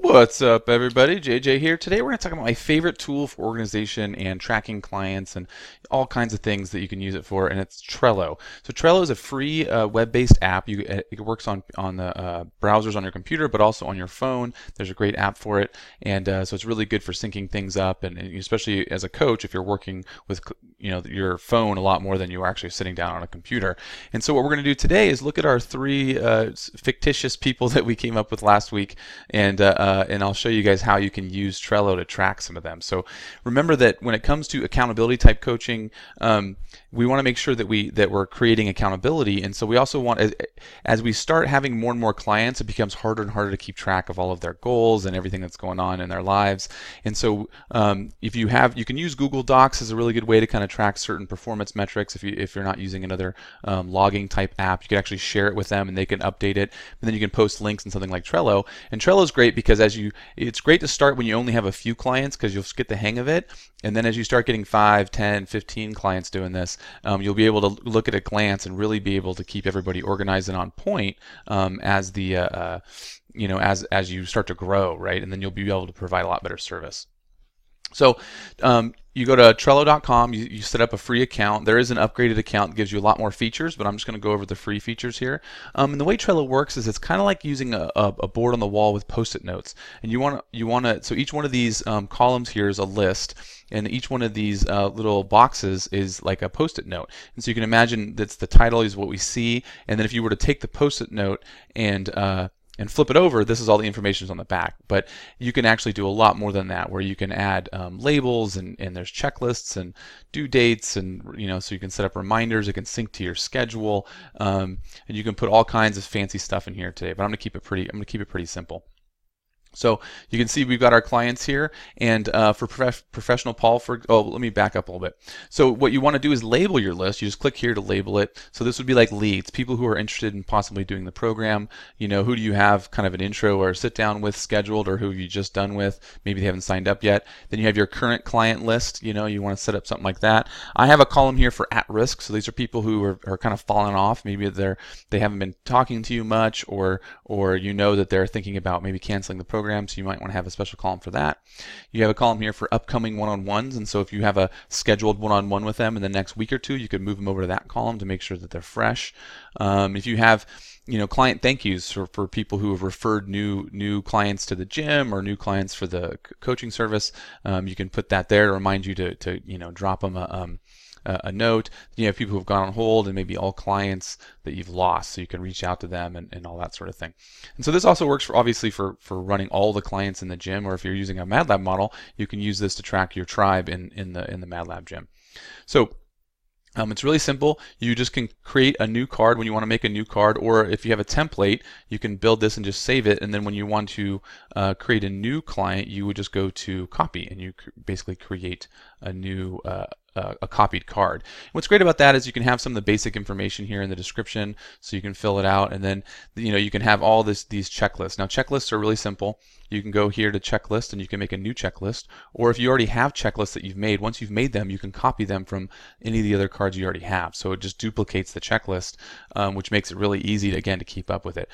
What's up, everybody? JJ here. Today we're going to talk about my favorite tool for organization and tracking clients and all kinds of things that you can use it for, and it's Trello. So Trello is a free web-based app. It works on the browsers on your computer, but also on your phone. There's a great app for it, and so it's really good for syncing things up, and especially as a coach, if you're working with your phone a lot more than you are actually sitting down on a computer. And so what we're going to do today is look at our three fictitious people that we came up with last week, and I'll show you guys how you can use Trello to track some of them. So remember that when it comes to accountability type coaching, we want to make sure that we're creating accountability, and so we also want, as we start having more and more clients, it becomes harder and harder to keep track of all of their goals and everything that's going on in their lives. And so you can use Google Docs as a really good way to kind of track certain performance metrics. If you're not using another logging type app, you can actually share it with them and they can update it, and then you can post links in something like Trello. And Trello is great because it's great to start when you only have a few clients, because you'll get the hang of it, and then as you start getting 5, 10, 15 clients doing this, you'll be able to look at a glance and really be able to keep everybody organized and on point as you start to grow, right? And then you'll be able to provide a lot better service. So you go to Trello.com, you set up a free account. There is an upgraded account that gives you a lot more features, but I'm just going to go over the free features here. And the way Trello works is it's kind of like using a board on the wall with Post-it notes. And you want to so each one of these columns here is a list, and each one of these little boxes is like a Post-it note. And so you can imagine that's the title is what we see, and then if you were to take the Post-it note and flip it over, this is all the information on the back. But you can actually do a lot more than that, where you can add labels, and there's checklists and due dates, and so you can set up reminders. It can sync to your schedule, and you can put all kinds of fancy stuff in here today. But I'm going to keep it pretty simple. So you can see we've got our clients here, and for professional Paul, let me back up a little bit. So what you want to do is label your list. You just click here to label it. So this would be like leads, people who are interested in possibly doing the program. Who do you have kind of an intro or sit down with scheduled, or who have you just done with? Maybe they haven't signed up yet. Then you have your current client list. You want to set up something like that. I have a column here for at risk. So these are people who are kind of falling off. Maybe they haven't been talking to you much, or that they're thinking about maybe canceling the program. So you might want to have a special column for that. You have a column here for upcoming one-on-ones, and so if you have a scheduled one-on-one with them in the next week or two, you could move them over to that column to make sure that they're fresh. If you have client thank yous for people who have referred new clients to the gym, or new clients for the coaching service, you can put that there to remind you to drop them a note. You have people who have gone on hold, and maybe all clients that you've lost, so you can reach out to them and all that sort of thing. And so this also works obviously for running all the clients in the gym, or if you're using a MadLab model, you can use this to track your tribe in the MadLab gym. So it's really simple. You just can create a new card when you want to make a new card, or if you have a template, you can build this and just save it, and then when you want to create a new client, you would just go to copy, and you basically create a new a copied card. And what's great about that is you can have some of the basic information here in the description, so you can fill it out, and then you can have all these checklists. Now checklists are really simple. You can go here to checklist, and you can make a new checklist, or if you already have checklists that you've made, once you've made them, you can copy them from any of the other cards you already have. So it just duplicates the checklist, which makes it really easy to keep up with it.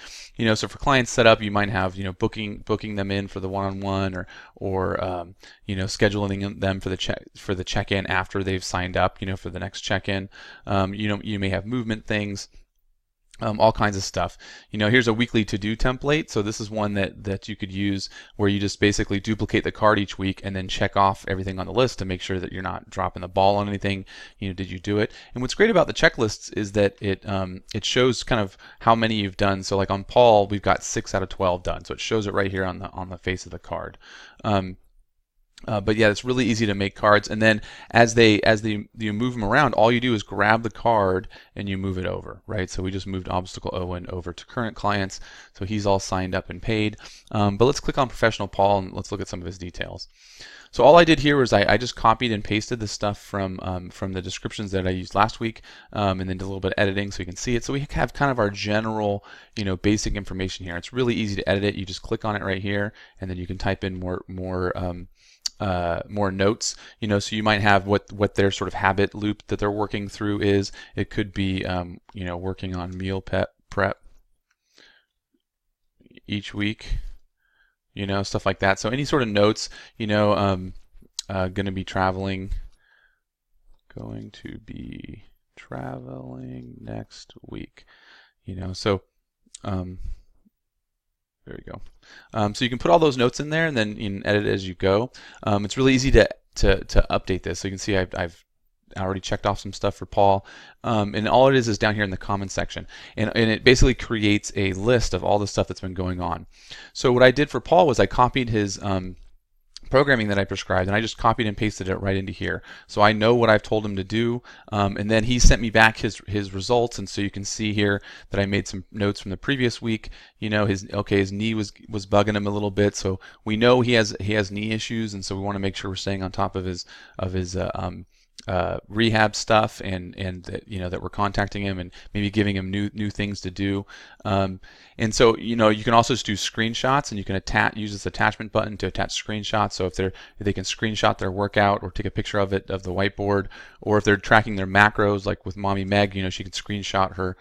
So for client setup, you might have booking them in for the one-on-one, or scheduling them for the check-in after they've signed up, for the next check-in. You may have movement things. All kinds of stuff. Here's a weekly to-do template. So this is one that you could use, where you just basically duplicate the card each week and then check off everything on the list to make sure that you're not dropping the ball on anything. Did you do it? And what's great about the checklists is that it shows kind of how many you've done. So like on Paul, we've got 6 out of 12 done. So it shows it right here on the face of the card. But yeah, it's really easy to make cards, and then as you move them around, all you do is grab the card and you move it over, right? So we just moved Obstacle Owen over to current clients, so he's all signed up and paid. But let's click on Professional Paul and let's look at some of his details. So all I did here was I just copied and pasted the stuff from the descriptions that I used last week, and then did a little bit of editing so you can see it. So we have kind of our general, basic information here. It's really easy to edit it. You just click on it right here, and then you can type in more notes, so you might have what their sort of habit loop that they're working through is. It could be, working on meal prep each week, stuff like that. So any sort of notes, going to be traveling next week, so um, there you go. So you can put all those notes in there and then you can edit it as you go. It's really easy to update this. So you can see I've already checked off some stuff for Paul, and all it is down here in the comments section, and it basically creates a list of all the stuff that's been going on. So what I did for Paul was I copied his programming that I prescribed, and I just copied and pasted it right into here. So I know what I've told him to do, and then he sent me back his results, and so you can see here that I made some notes from the previous week. His knee was bugging him a little bit, so we know he has knee issues, and so we want to make sure we're staying on top of his rehab stuff, and that that we're contacting him and maybe giving him new things to do. And so you can also just do screenshots, and you can use this attachment button to attach screenshots. So if they can screenshot their workout or take a picture of it of the whiteboard, or if they're tracking their macros, like with Mommy Meg, she can screenshot her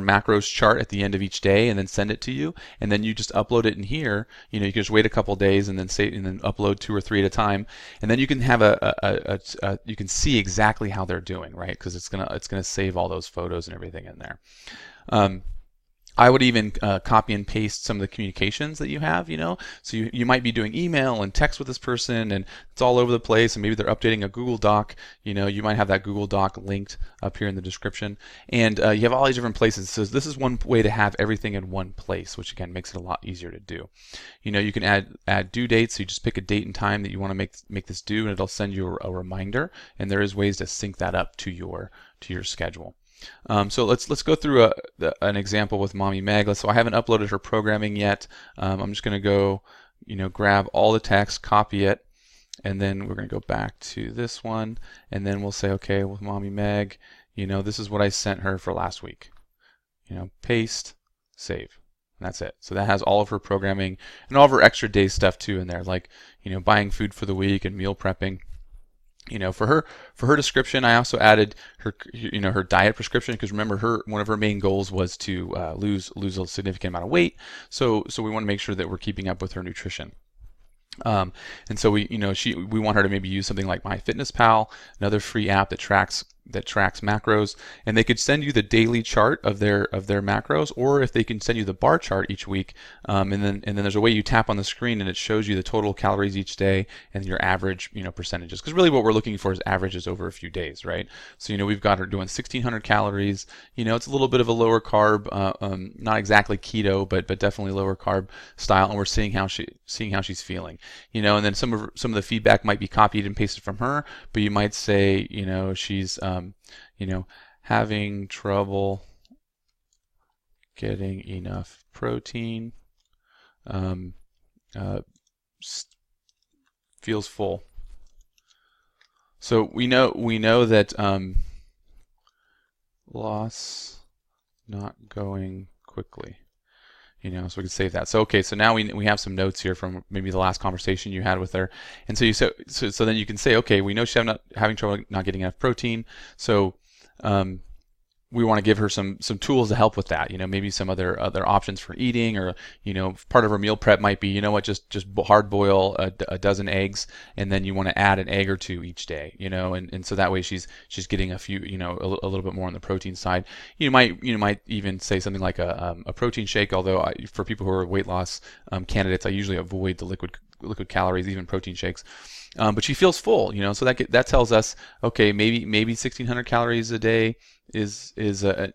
macros chart at the end of each day and then send it to you, and then you just upload it in here. You can just wait a couple days and then upload 2 or 3 at a time, and then you can have you can see exactly how they're doing, right? Because it's gonna save all those photos and everything in there. I would even copy and paste some of the communications that you have, So you might be doing email and text with this person, and it's all over the place, and maybe they're updating a Google Doc. You might have that Google Doc linked up here in the description, and you have all these different places. So this is one way to have everything in one place, which again makes it a lot easier to do. You can add due dates. So you just pick a date and time that you want to make this due, and it'll send you a reminder. And there is ways to sync that up to your schedule. So let's go through an example with Mommy Meg. So I haven't uploaded her programming yet. I'm just going to go, grab all the text, copy it, and then we're going to go back to this one, and then we'll say, okay, with Mommy Meg, this is what I sent her for last week. Paste, save. And that's it. So that has all of her programming and all of her extra day stuff too in there, like buying food for the week and meal prepping. For her description, I also added her diet prescription, because remember, one of her main goals was to lose a significant amount of weight. So we want to make sure that we're keeping up with her nutrition. And so we want her to maybe use something like MyFitnessPal, another free app that tracks macros, and they could send you the daily chart of their macros, or if they can send you the bar chart each week, and then there's a way you tap on the screen and it shows you the total calories each day and your average percentages, because really what we're looking for is averages over a few days, right? So we've got her doing 1,600 calories. It's a little bit of a lower carb, not exactly keto, but definitely lower carb style, and we're seeing how she's feeling. And then some of the feedback might be copied and pasted from her, but you might say, she's having trouble getting enough protein, feels full. So we know that loss not going quickly. So we can save that. So okay, so now we have some notes here from maybe the last conversation you had with her, and so then you can say, okay, we know she's having trouble not getting enough protein, so we want to give her some tools to help with that. Maybe some other options for eating, or part of her meal prep might be, just hard boil a dozen eggs, and then you want to add an egg or two each day. And so that way she's getting a few, a little bit more on the protein side. You might even say something like a protein shake. Although for people who are weight loss candidates, I usually avoid the liquid calories, even protein shakes. But she feels full, so that tells us, okay, maybe 1,600 calories a day is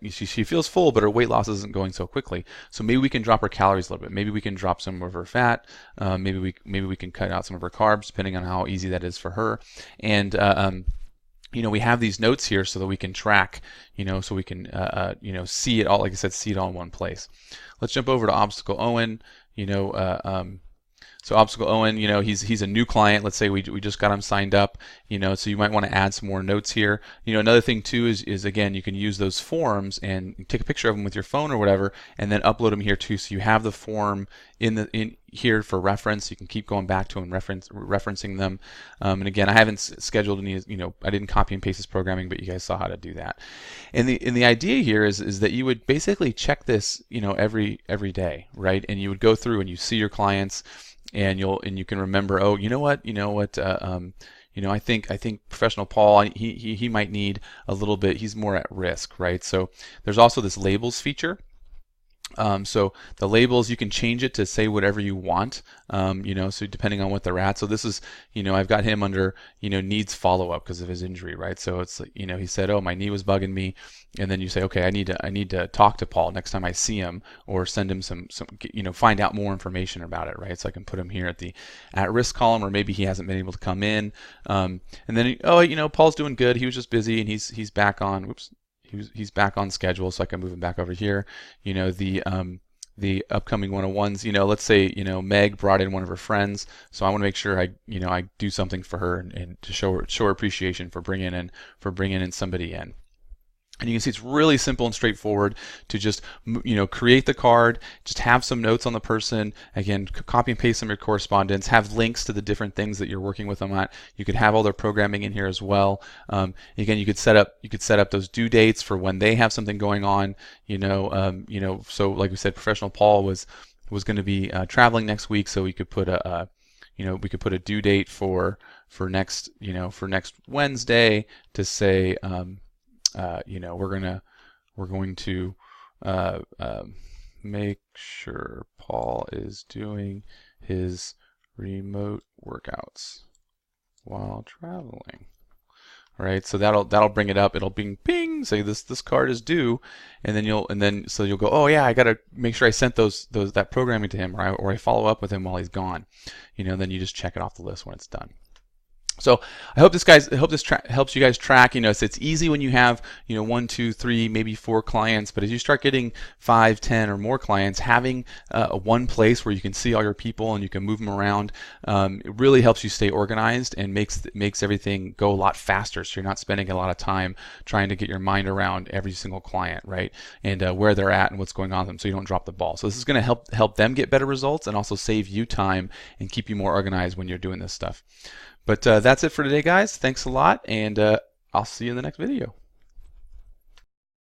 she feels full, but her weight loss isn't going so quickly. So maybe we can drop her calories a little bit. Maybe we can drop some of her fat. Maybe we can cut out some of her carbs, depending on how easy that is for her. And we have these notes here so that we can track, so we can see it all. Like I said, see it all in one place. Let's jump over to Obstacle Owen. So Obstacle Owen, he's a new client. Let's say we just got him signed up, so you might want to add some more notes here. Another thing too is again, you can use those forms and take a picture of them with your phone or whatever, and then upload them here too. So you have the form in here for reference. You can keep going back to them, referencing them. And again, I haven't scheduled any, I didn't copy and paste this programming, but you guys saw how to do that. And the idea here is that you would basically check this, every day, right? And you would go through and you see your clients, and you can remember, oh, I think Professional Paul, he might need a little bit. He's more at risk, right? So there's also this labels feature. So the labels, you can change it to say whatever you want, so depending on what they're at. So this is, I've got him under, needs follow-up because of his injury, right? So it's, he said, oh, my knee was bugging me. And then you say, okay, I need to talk to Paul next time I see him, or send him some, find out more information about it, right? So I can put him here at the at-risk column, or maybe he hasn't been able to come in. And then, Paul's doing good. He was just busy, and he's back on, whoops. He's back on schedule, so I can move him back over here. The upcoming 101s, let's say, Meg brought in one of her friends, so I want to make sure I do something for her, and to show her appreciation for bringing in somebody in. And you can see it's really simple and straightforward to just, create the card, just have some notes on the person. Again, copy and paste some of your correspondence, have links to the different things that you're working with them at. You could have all their programming in here as well. Again, you could set up those due dates for when they have something going on. So like we said, Professional Paul was going to be traveling next week, so we could put a due date for next Wednesday to say. We're going to make sure Paul is doing his remote workouts while traveling. All right, so that'll bring it up. It'll ping, say this card is due, and then you'll go, oh yeah, I gotta make sure I sent that programming to him, or I follow up with him while he's gone. Then you just check it off the list when it's done. So I hope this helps you guys track. It's easy when you have 1, 2, 3, maybe 4 clients, but as you start getting 5, 10, or more clients, having one place where you can see all your people and you can move them around, it really helps you stay organized and makes everything go a lot faster. So you're not spending a lot of time trying to get your mind around every single client, right? And where they're at and what's going on with them, so you don't drop the ball. So this is going to help them get better results and also save you time and keep you more organized when you're doing this stuff. But that's it for today, guys. Thanks a lot, and I'll see you in the next video.